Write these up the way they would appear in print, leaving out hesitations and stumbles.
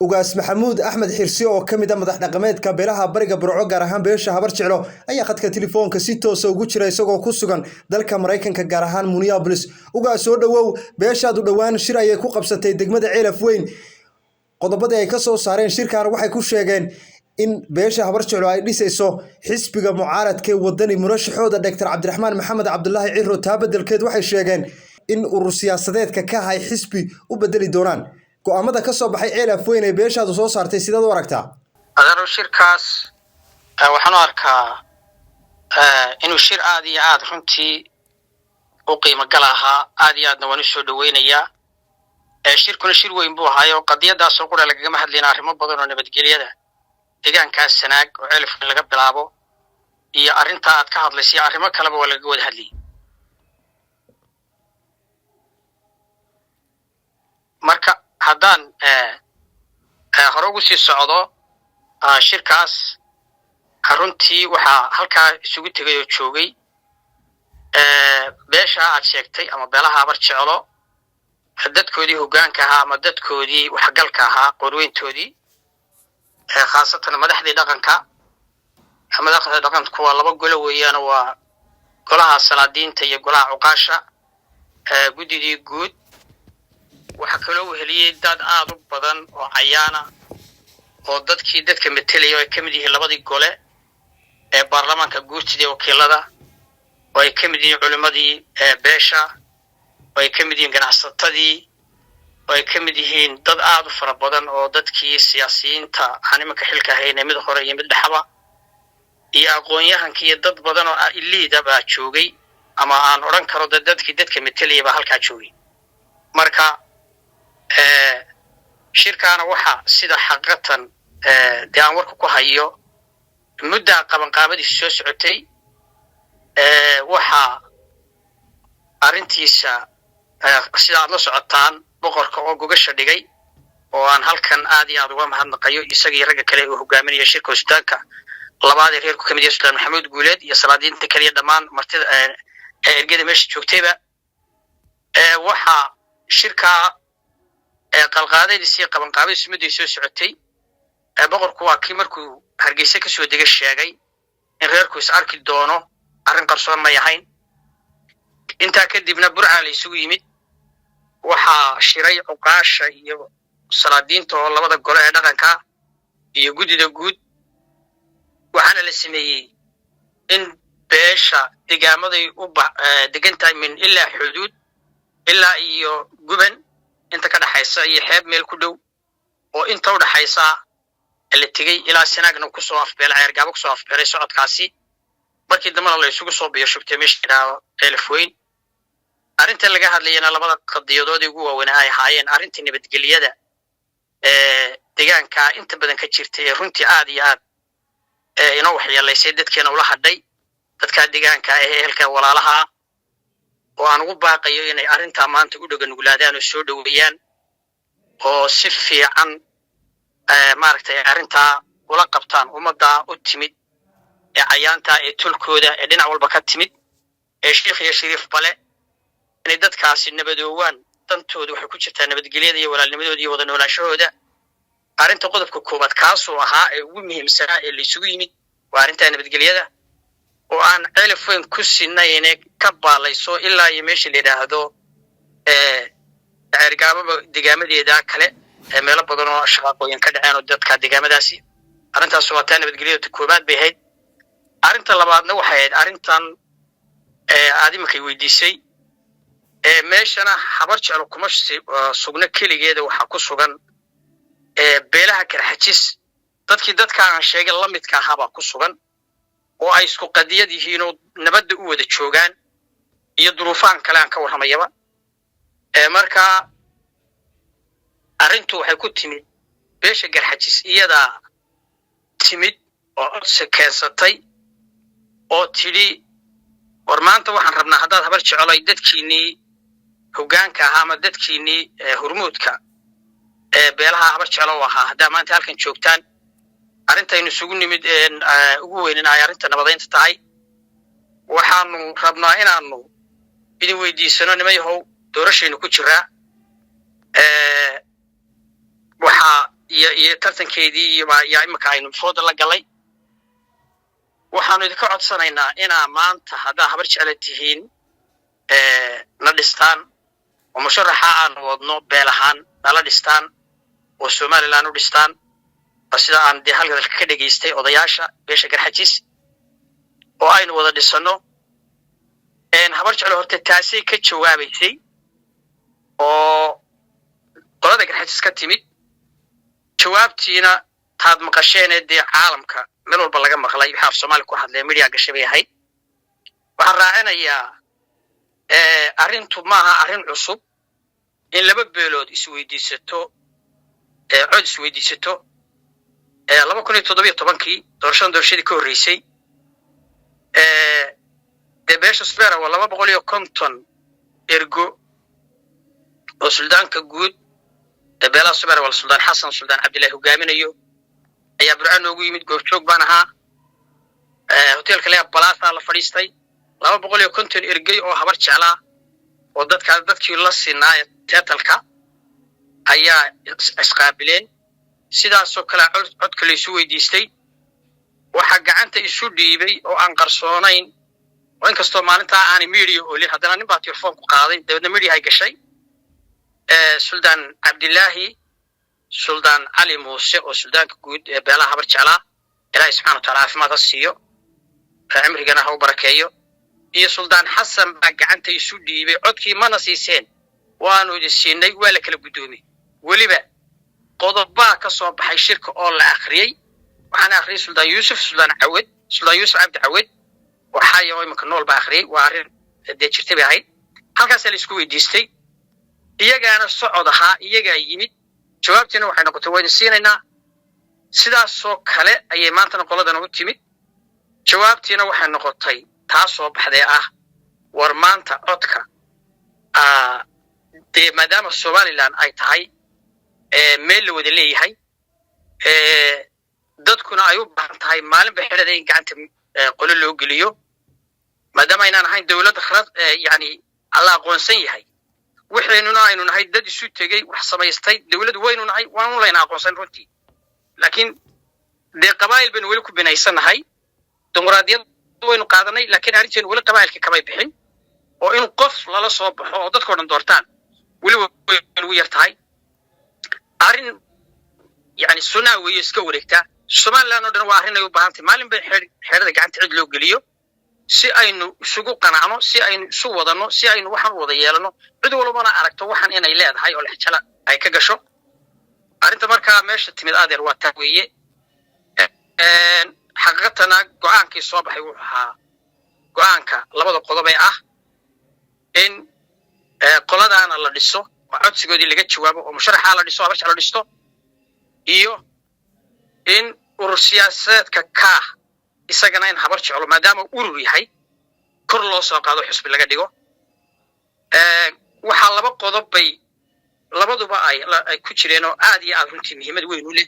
ugaas Maxamuud Axmed Xirsi oo kamid ah madax dhaqameedka beelaha bariga Burco gaar ahaan beesha Habar Jeclo ayaa khadka telefoonka si toos ah ugu jira isagoo ku sugan dalka Mareykanka gaar ahaan Minneapolis. Ugaas soo dhawow beeshaadu dhawaan shir ay ku qabsatay degmada Ceelaf Weyn. Qodobada ay ka soo saareen shirkan waxay ku sheegeen in beesha Habar Jeclo ay dhisayso xisbiga mucaaradka wadani murashaxooda Dr. Cabdiraxmaan Maxamed Cabdullaahi Ciro taabadelkeed waxay sheegeen in urur siyaasadeedka ka hay xisbi u bedeli doonaan go'aamada ka soo baxay Ceelaf Weyn ee beeshaadu soo saartay sidaad u aragtaa adaro shirkaas waxaan u arkaa inuu shir aad iyo aad runtii u qiimo gal ahaa aad iyo aadna waan soo dhaweynayaa shirkuna shir weyn buu ahaa oo qadiyadaas oo qura lagaga hadlayna arrimo badan oo nabadgelyada deegaankaas Sanaag oo Ceelaf Weyn laga bilaabo iyo arinta aad ka hadlaysay arrimo kale oo laga wada hadlay marka haddaan hore ugu sii socdo shirkaas runtii waxaa halkaa isugu tegay oo joogay beesha aad sheegtay ama beelaha Habar Jeclo dadkoodii hoggaanka ahaa ama dadkoodii waxgalka ahaa qorweyntoodii khaasatan madaxdii dhaqanku waa laba golo weeyaan waa golaha salaadiinta iyo golaha cuqaasha gudidii guud waxa kale oo heliyay dad aad u badan oo cayaana oo dadka metelay oo kamid yihiin labadii gole ee baarlamaanka guurtida wakiilada oo ay kamid yihiin culimadii beesha oo ay kamid yihiin ganacsatadii oo ay kamid yihiin dad aad u fara badan oo dadkii siyaasiyiinta animka xilka haynay mid hore iyo mid dhaxaba iyo aqoon-yahankii iyo dad badan oo iliida baa joogay ama aan oran karo dadka metelay baa halkaa joogay marka shirkaana waxa sida xaqatan aan warku ku hayo muddo qabanqaabadiisa soo socotay waxa arintiisa sida aad la socotaan boqorka oo gogasha dhigay oo aan halkan aad iyo aad uga mahadnaqayo isagii ragga kale oo hogaaminaya shirka Suudaanka labaad ee reerku kamid yahay Sultaan Maxamuud Guuleed iyo salaadiinta kaliya dhamaan martida ergada meesha joogtayba waxa shirka qalqaadadiisa qabanqaabadiisa muddo soo socotay boqorku waa kii markuu Hargeysa ka soo degay sheegay in reerku is arki doono arrin qarsoon ma yahayn inta kadibna Burca la isugu yimid waxa shiray cuqaasha iyo salaadiinta oo labada gole ee dhaqanka iyo gudida guud waxaana la sameeyay in beesha deegaamaday u degantahay min ilaa xuduud ilaa iyo guban inta ka dhaxaysa iyo xeeb meel ku dhow oo inta u dhaxaysa la tigay ilaa Sanaagna ku soo afbeelay Ceergaabo ku soo afbeelay socodkaasi markii dambe la isugu soo biyo shubtay meesha Ceelaf Weyn arinta laga hadlayna labada qadiyadood ugu waaweyn ay ahaayeen arinta nabadgelyada deegaanka inta badan ka jirtay runtii aad iyo aad inoo waxyeelaysay dadkeena ula hadhay dadka deegaanka ee ehelka walaalaha oo aan ugu baaqayo inay arinta maanta u dhagan nuglaadaan oo soo dhaweeyaan oo si fiican maaragtay arinta ula qabtaan umada u timid ee cayaanta ee tulkooda ee dhinac walba ka timid ee sheekh iyo shariif bale inay dadkaasi nabadoowaan dantooda waxay ku jirtaa nabadgelyada iyo walaalnimadooda iyo wada noolaashahooda arinta qodobka koobaad kaas oo ahaa ee ugu muhiimsanaa ee la isugu yimid waa arinta nabadgelyada oo aan Ceelaf Weyn ku sinnayn ka baalayso ilaa iyo meesha la yiraahdo Ceergaabo deegaamadeeda kale meelo badan oo shaqooyin ka dhaceen oo dadka deegaamadaasi arintaas waa tan nabadgelyada koobaad bay ahayd arinta labaadna waxay ahayd arintan aadimkay weydiisay meeshana Habar Jeclo kuma sugna kaligeeda waxa ku sugan beelaha Karxajis dadka aan sheegay la midka ahaba ku sugan oo ay isku qadiyad yihiin oo nabadda u wada joogaan iyo duruufaan kale aan ka warhamayaba marka arintu waxay ku timid beesha Karxajis iyada timid oo keensatay oo tiri war maanta waxaan rabnaa haddaad Habar Jeclo dadkiinii hoggaanka ahaa ama dadkiinii hormuudka beelaha Habar Jeclo ahaa hadda maanta halkan joogtaan arintaynu isugu nimid ugu weyn ay arinta nabadeynta tahay waxaanu rabnaa inaanu idin weydiisano nimayahow doorashaynu ku jiraa waxa iyo tartankeedii iyo yaa imika aynu fooda la galay waxaanu idinka codsanaynaa inaa maanta haddaa habar jecla tihiin na dhistaan oo musharaxa aan wadno beel ahaan nala dhistaan oo Somaliland u dhistaan sida aan dee halka ka dhageystay odayaasha beesha Garxajis oo aynu wada dhisano habar jecla horta taasi ka jawaabaysay oo qolada Garxajis ka timid jawaabtiina taad maqasheen ee caalamka meel walba laga maqlay waxa Soomaali ku hadlay media gashabay ahay waxaan raacinayaa arrintu maaha arrin cusub in laba beelood isweydiisato cod isweydiisato 2017kii doorashadii ka horeysay beesha Sbeera waa 250 ergo oo suldaanka guud beelaha Sbeera waa Suldaan Xasan Suldaan Cabdullaahi hogaaminayo ayaa Burcaan ugu yimid goobjoog baan ahaa hotelka Leeya Plaza la fadhiistay 250 ergey oo habar jeclaa oo dadkii la sinaayo teetalka ayaa isqaabileen sidaas oo kale codka la isu weydiistay waxa gacanta isu dhiibay oo aan qarsoonayn oo inkastoo maalinta aan media oo leh hadana nin baa telefoon ku qaaday dabadna media ay gashay Suldaan Cabdullaahi Suldaan Ali Muuse oo suldaanka guud ee beelaha habar jeclaa Ilaahay subhanahu wa ta'ala caafimaad siiyo cimrigana ha u barakeeyo iyo Suldaan Xasan baa gacanta isu dhiibay codkii mana siiseen waanu idinsiinay waa la kala gudoomay waliba qodoba ka soo baxay shirka oo la akhriyay waxaan akhriyay Suldaan Yuusuf Cabdi Cawad waxa ay imika nool baa akhriyay waa arrin jirtay bay ahayd halkaas la isku weydiistay iyagaana socodha iyaga yimid jawaabtina waxay noqotay wayna siinayna sidaas oo kale ayay maanta qoladan ugu timid jawaabtina waxay noqotay taas oo baxday war maanta codka maadaama Somaliland ay tahay meel la wada leeyahay dadkuna ay u baahan tahay maalin ba xirada in gacanta qolo loo geliyo maadaama aynaan ahayn dawlad khalad yani Allah aqoonsan yahay waxaynuna aynu nahay dad isu tagay wax samaystay dawlad weynu nahay waan u leeyahay aqoonsan runtii laakiin qabaayil baan wali ku binaysanahay dimuqraadiyad waynu qaadanay laakiin arrintan wali qabaayilka kama bixin oo in qof lala soo baxo oo dadka dhan doortaan wali way yartahay arrin yani sunna way iska wareegta Somaliland oo dhan waa arrin ay u baahan tahay maalin bay xeerada gacanta cid loo geliyo si aynu isugu qanacno si aynu isu wadano si aynu waxan wada yeelano cid walbana aragto waxan inay leedahay oo lixjala ay ka gasho arrinta markaa meesha timid adeer waa taa weeye xaqiiqatan go'aankii soo baxay wuxuu ahaa go'aanka labada qodob ee in qoladaana la dhiso oo codsigoodii laga jawaabo oo musharaxa la dhiso habar jecla dhisto iyo in urur siyaasadeedka ka isagana in habar jeclo maadaama urur yahay kor loo soo qaado xisbi laga dhigo waxa laba qodob bay labaduba ay ku jireen oo aad iyo aad runtii muhiimad weyn u leh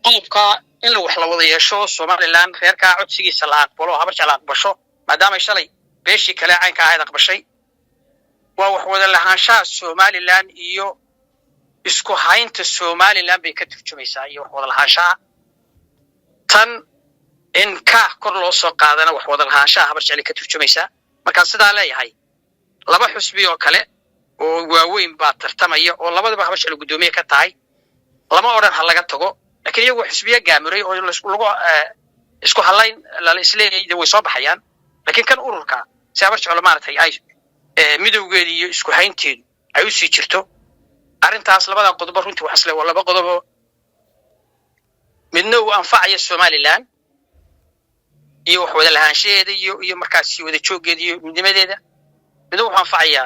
qodobka in la wax la wada yeesho Somaliland reerka codsigiisa la aqbalo habar jecla aqbasho maadaama shalay beeshii kale caynka ahayd aqbashay waa wax wada lahaanshaha Somaliland iyo isku haynta Somaliland bay ka turjumaysaa iyo wax wada lahaanshaha tan in ka kor loo soo qaadana wax wada lahaanshaha habar jecla ka turjumaysaa marka sidaa leeyahay laba xusbi oo kale oo waaweyn baa tartamaya oo labadaba habar jecla gudoomiye ka tahay lama oran hal laga tago laakiin iyagu xusbiya gaamuray oo lagu isku halayn la isleeyahay way soo baxayaan laakiin kan ururka si habar jecla maartay ay midowgeedii iyo isku haynteedu ay u sii jirto arrintaas labada qodob runtii wax isla laba qodob midna uu anfacaya Somaliland iyo wax wada lahaansheeda iyo markaas wada joogeeda iyo midnimadeeda midna uu anfacaya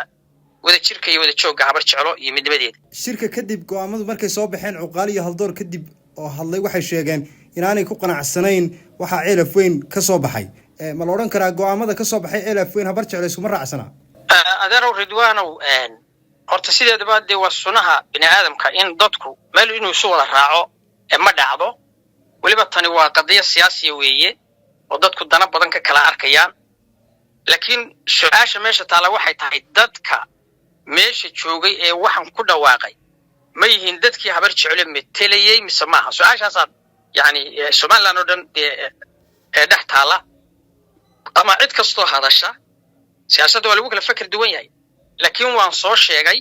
wada jirka iyo wada jooga habar jeclo iyo midnimadeeda shirka kadib go'aamadu markay soo baxeen cuqaal iyo haldoor kadib oo hadlay waxay sheegeen inaanay ku qanacsanayn waxa ceelaf weyn ka soo baxay ma la oran karaa go'aamada ka soo baxay ceelaf weyn habar jeclo isuma raacsana adeero Ridwaanow horta sideedaba de waa sunaha bini aadamka in dadku meel inuu soo wada raaco ma dhacdo waliba tani waa qadiyo siyaasi weeye oo dadku dana badan ka kala arkayaan laakiin su'aasha meesha taala waxay tahay dadka meesha joogay ee waxan ku dhawaaqay ما يهين دتكي habar jecel metelayay mise maaha su'aashaas yani Soomaaliland oo dhan dhex taala ama cid kasto hadasha siyaasadda waa lagu kala fikir duwan yahay laakiin waan soo sheegay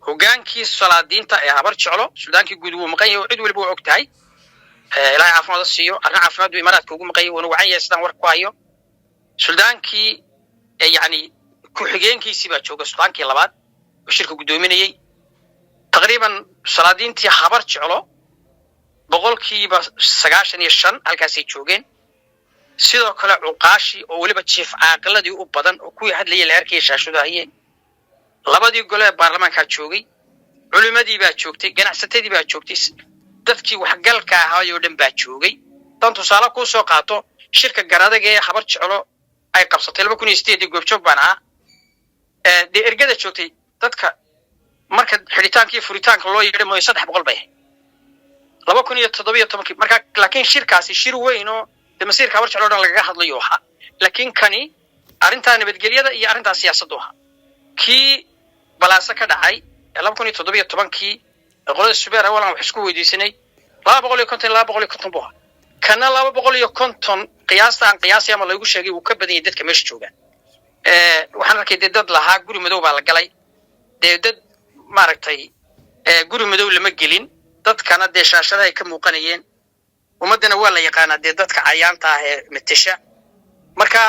hogaankii salaadiinta ee habar jeclo Suudaankii guud uu maqan yahay cid walba og tahay ilaahay caafimaad siiyo arrin caafimaad uu Imaaraadka ugu maqan yahay wana wacan yahay sidaan war ku hayo Suudaankii yani ku xigeenkiisii baa jooga Suudaankii labaad oo shirka gudoominayay taqriiban salaadiintii habar jeclo boqolkiiba 95 halkaasay joogeen sidoo kale cuqaashi oo waliba chief aqaladii u badan oo ku hadlayay la arkay shaashadaayeen labadii gole ee baarlamaanka joogay culimadii baa joogtay ganacsatadii baa joogtay dadkii waxgalka ahaa oo dhan baa joogay tan tusaale ku soo qaato shirka garadaga ee habar jeclo ay qabsatay 2008 goobjoog baan ah ergada joogtay dadka marka xidhitaankii furitaanka loo yeedhay mooy 300 bay 2017 marka laakiin shirkaasi shir weyn oo masiirka habar jeclo dhan laga hadlayo waxa laakiin kani arinta nabadgelyada iyo arinta siyaasadda waxa ki balaasa ka dhacay 2017 qolada Subeer awalan wax isku weydiisanay 250 buu kana 250 qiyaasta ama lagu sheegay uu ka badan yahay dadka meesha jooga waxaan arkay dad lahaa guri madow baa la galay dad maaragtay guri madow lama gelin dadkana shaashada ay ka muuqanayeen umadana waa la yaqaan dadka cayaanta ah ee metasha marka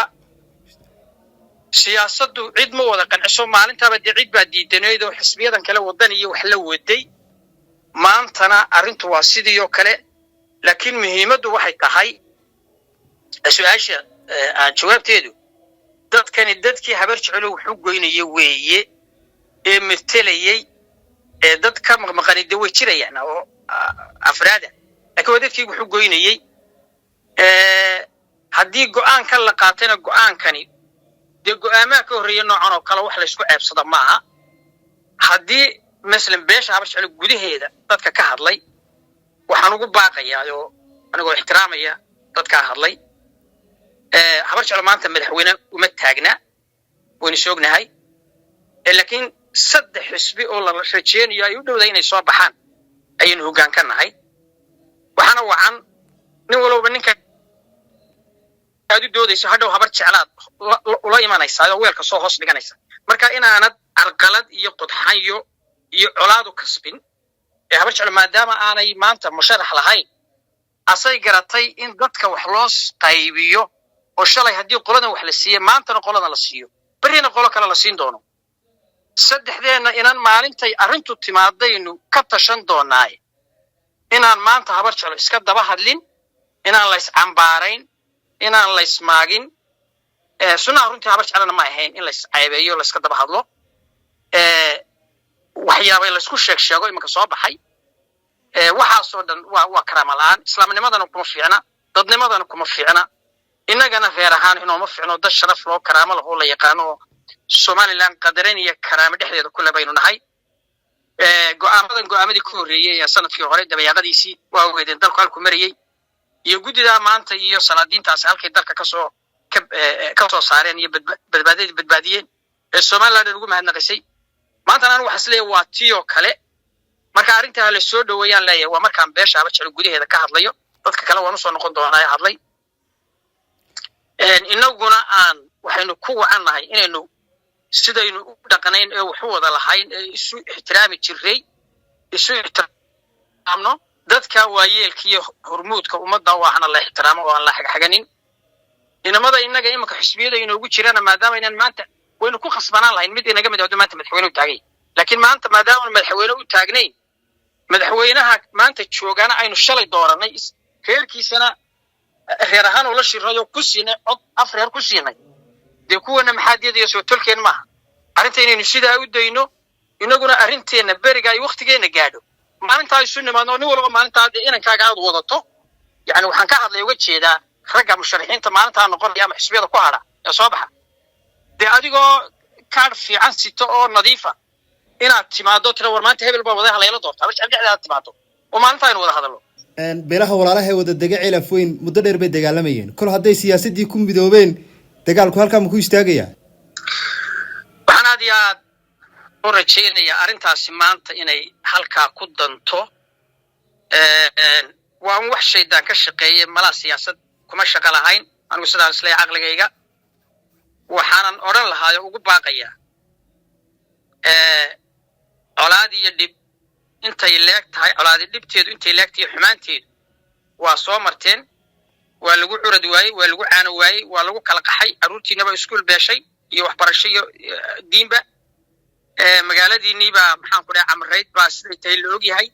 siyaasaddu cid ma wada qanciso maalintaaba cid baa diidaneedo xisbiyadan kale wadan iyo wax la waday maantana arintu waa sidii oo kale laakiin muhiimadu waxay tahay su'aasha jawaabteedu dadkii habar jecel wuxuu goynayay weeye ee metelayay ee dadka maqanida way jirayaan oo afraada laakiin dadkii wuxuu goynayay haddii go'aan ka la qaatayna go'aankani go'aamaha ka horreeya noocan oo kale wax la isku ceebsada maaha haddii مثلا بيش habar jecel gudaheeda dadka ka hadlay waxaan ugu baaqayaa oo anigoo ixtiraamaya dadka hadlay habar jecel maanta madaxweyne uma taagna wayna soognahay laakiin saddex xisbi oo la rajeenayo ay u dhowday inay soo baxaan ayaynu hoggaan ka nahay waxaana wacan nin walba ninka aad u doodayso hadhow habar jecelaad ula imanaysa oo weelka soo hoos dhiganaysa marka inaanad arqalad iyo qodxayo iyo colaadu kasbin habar jecel maadaama aanay maanta musharax lahayn asay garatay in dadka wax loo qaybiyo oo shalay hadii qoladan wax la siiyay maantana qoladan la siiyo barina qolo kale la siin doono saddexdeena inaan maalintay arintu timaadaynu ka tashan doonaay inaan maanta habar jecel iska daba hadlin inaan la iscambaarayn inaan la ismaagin sunna runtii habar jecelna ma ahayn in la iscaybeeyo la iska daba hadlo waxyaabo la isku sheego imanka soo baxay waxa soo dhan waa karamalaan islaamnimadana kuma fiicna dadnimadana kuma fiicna inagana reer ahaan inoo ma fiicno dad sharaf loo karaamo leh oo la yaqaano Soomaaliland qadarin iyo karaamo dhexdeeda ku labaynu nahay go'aamadii ku horeeyay ee sanadkii hore dabayaqadiisii waa weedeen dalku halku mariyay iyo gudida maanta iyo salaadiintaas halkay dalka ka soo saareen iyo badbaadiyeen ee Soomaaliland ugu mahadnaqisay maanta aan wax isleeyahay waa tiyo kale marka arinta la soo dhaweeyaan leeyahay waa markaan beesha habar jecel gudaheeda ka hadlayo dadka kale waan soo noqon doonaa hadlay inaguna aan waxaynu ku wacanahay inaynu sidaynu u dhaqanayn ee wax wada lahayn ee isu ixtiraami jiray isu ixtiraamno dadka waayeelkiyo hormuudka ummadda waxna la ixtiraamo oo aan la xaganin inamada inaga imika xisbiyada inoogu jiraan maadaama inaan maanta waynu ku khasbanaan lahayn mid inaga mid ah maanta madaxweyne u taagay laakiin maanta maadaama madaxweyne u taagnay madaxweynaha maanta joogana aynu shalay dooranay heerkiisana reer ahaan oo la shirayo ku siinay cod afreer ku siinay kuwana maxaadiyada iyo soo tolkeen ma arintaynu sida u dayno inaguna arinteena beriga ay waqtigeena gaadho maalinta ay sunnimaadno nin walba maalinta inankaaga aad wadato yani waxaan ka hadlay uga jeedaa ragga musharaxiinta maalinta noqonaya ama xisbiyada ku hada ee soo baxa adigoo kaar fiican sito oo nadiifa inaad timaado tira war maanta hebel baa wadaha leeyla doorta habar jecel dhexdeeda timaado oo maalinta aynu wada hadalno beelaha walaalaha wada dega cilaf weyn muddo dheer bay dagaalamayeen kol haday siyaasadii ku midoobeen dagaalku halka ma ku istaagaya waxaan aad oo rajaynaya arrintaasi maanta inay halkaa ku danto waa wax shaydaan ka shaqeeyay mala siyaasad kuma shaqo lahayn anigu sidaas isleeyahay caqligayga waxaanan odhan lahaa ugu baaqaya colaad iyo dhib intay leeg tahay colaad dhibteedu intay leegtahay xumaanteedu waa soo marteen waa lagu curad waayey waa lagu caano waayey waa lagu kala qaxay caruurtiinaba iskuul beeshay iyo waxbarasho iyo diinba magaaladiinniiba maxaan ku dhahay camrayd baa siday tahay la ogyahay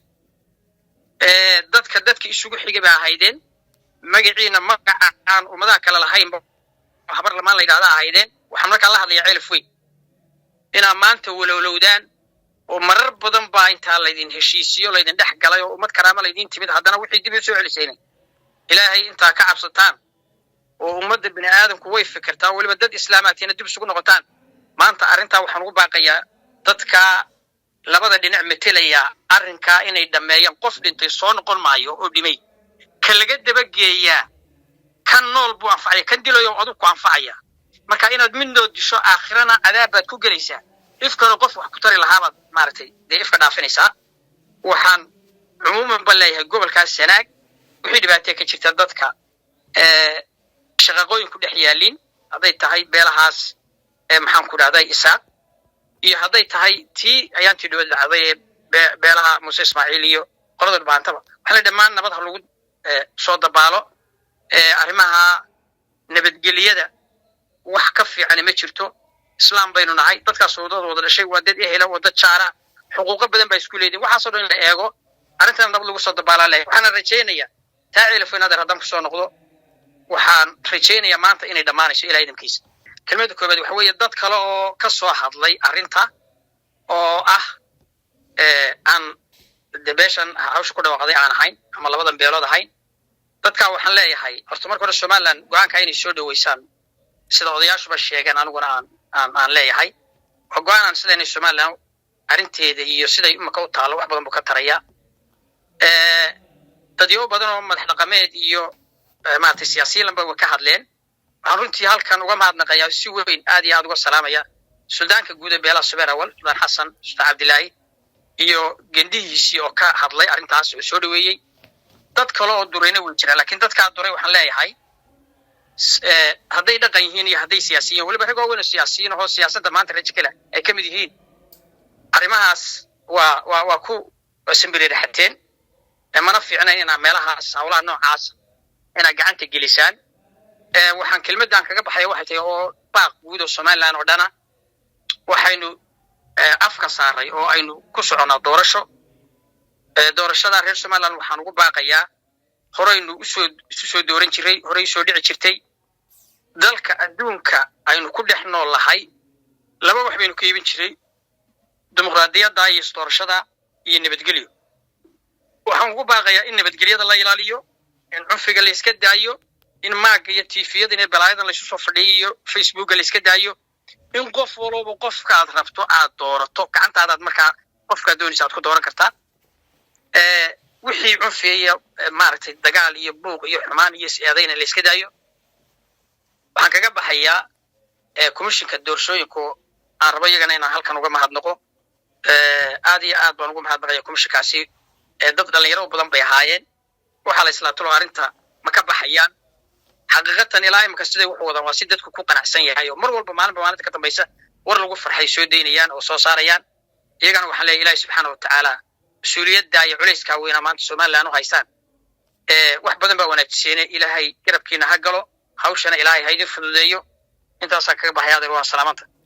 dadka isugu xigay baa ahaydeen magaciina magacaan ummadaha kale lahayn habar lamaan la yidhaahda ahaydeen waxaan markaa la hadlayaa ceelaf weyn inaa maanta walowlowdaan oo marar badan baa intaa laydin heshiisiyo laydin dhex galay oo ummad karaama laydin timid haddana wixii dib u soo celisayna ilaahay intaa ka cabsataan oo ummadda bini aadamku way fikirtaa weliba dad islaamaatiina dib isugu noqotaan maanta arrintaa waxaan ugu baaqayaa dadka labada dhinac metelaya arrinkaa inay dhammeeyaan qof dhintay soo noqon maayo oo dhimay ka laga dabageeyaa kan nool buu anfacaya kan dilayo aduu ku anfacaya marka inaad midnood disho aakhirana cadaab baad ku gelaysaa ifkana qof wax ku tari lahaabaad maaragtay dee ifka dhaafinaysaa waxaan cumuuman ba leeyahay gobolkaas Sanaag wixii dhibaatay ka jirta dadka shaqaqooyin ku dhex yaalin hadday tahay beelahaas maxaan ku dhahday Isaaq iyo hadday tahay tii ayaantii dowladda dhacday beelaha Muuse Ismaaciil iyo qolada baantaba waxa dhammaan nabad ha lagu soo dabaalo arrimaha nabadgelyada wax ka fiican ma jirto islaam baynu nahay dadkaas wada dhashay waa dad ehela wada jaara xuquuq badan bay isku leeyihiin waxa soo dhan la eego arrintan nabad lagu soo dabaalaa leh waxaan rajaynayaa taacil feenaadar hadan ku soo noqdo waxaan rajaynayaa maanta inay dhamaanayso ilaa idinkiisa kelmadda koobaad waxa weeye dad kale oo ka soo hadlay arrinta oo aan debeeshan hawsha ku dhawaaqday aan ahayn ama labadan beelood ahayn dadka waxaan leeyahay horta marka hore Soomaaliland go'aanka inay soo dhaweysaan sida odayaashuba sheegeen aniguna aan leeyahay go'aan sida inay Soomaaliland arrinteeda iyo siday umaka u taalo wax badan buu ka taraya dadyo badan oo madax dhaqameed iyo maartay siyaasiyiin ba ka hadleen waxaan runtii halkan uga mahadnaqayaa si weyn aad iyo aad uga salaamaya suldaanka guud ee beelaha Subeer Awal Sultaan Xasan Sultaan Cabdilaahi iyo gendihiisii oo ka hadlay arrintaas oo soo dhaweeyay dad kale oo durayna way jiraan laakiin dadka duray waxaan leeyahay hadday dhaqan yihiin iyo hadday siyaasiyiin waliba rag oo weyn siyaasiyiin oo siyaasadda maanta rajkala ay ka mid yihiin arrimahaas waa ku simbiri raxateen mana fiicna inaa meelahaas hawlaha noocaas inaa gacanta gelisaan waxaan kelmaddan kaga baxay waxay tahay oo baaq guud oo Soomaaliland oo dhana waxaynu afka saaray oo aynu ku soconaa doorashada reer Soomaaliland waxaan ugu baaqayaa horeynu isu soo dooran jiray horey soo dhici jirtay dalka adduunka aynu ku dhex nool lahay laba wax baynu ka iibin jiray dimuqraadiyadda iyo doorashada iyo nabadgelyo waxaan ugu baaqayaa in nabadgelyada la ilaaliyo in cunfiga la iska daayo in maaga iyo TV-yada inay balaayadan la isu soo fadhiyo Facebook la iska daayo in qof walba qofka aad rabto aad doorato gacantaada markaa qofka doonaysa aad ku dooran kartaa wixii cunfiya maaragtay dagaal iyo buuq iyo xumaan iyo siyaadayna la iska daayo waxaan kaga baxayaa komishinka doorashooyinka aan rabo iyagana inaan halkan uga mahadnaqo aad iyo aad baan ugu mahadnaqayaa komishinkaasi dad dhalinyaro badan bay ahaayeen waxa la isla talo arrinta ma ka baxayaan xaqiiqatan ilaa imka sidii wuxuu wada waa si dadku ku qanacsan yahay oo mar walba maalinta ka dambaysa war lagu farxay soo deynayaan oo soo saarayaan iyagana waxa la ilaahay subxaanahu wa ta'ala مسؤوليتها يا عليس كوينا ما أنت سومان لأنه هيسان واحد بدن بوناتشينه إلهي يربكينا هجلو هاوشنا إلهي هيدي فدوديو أنت أصلا كبح يا ذي السلامة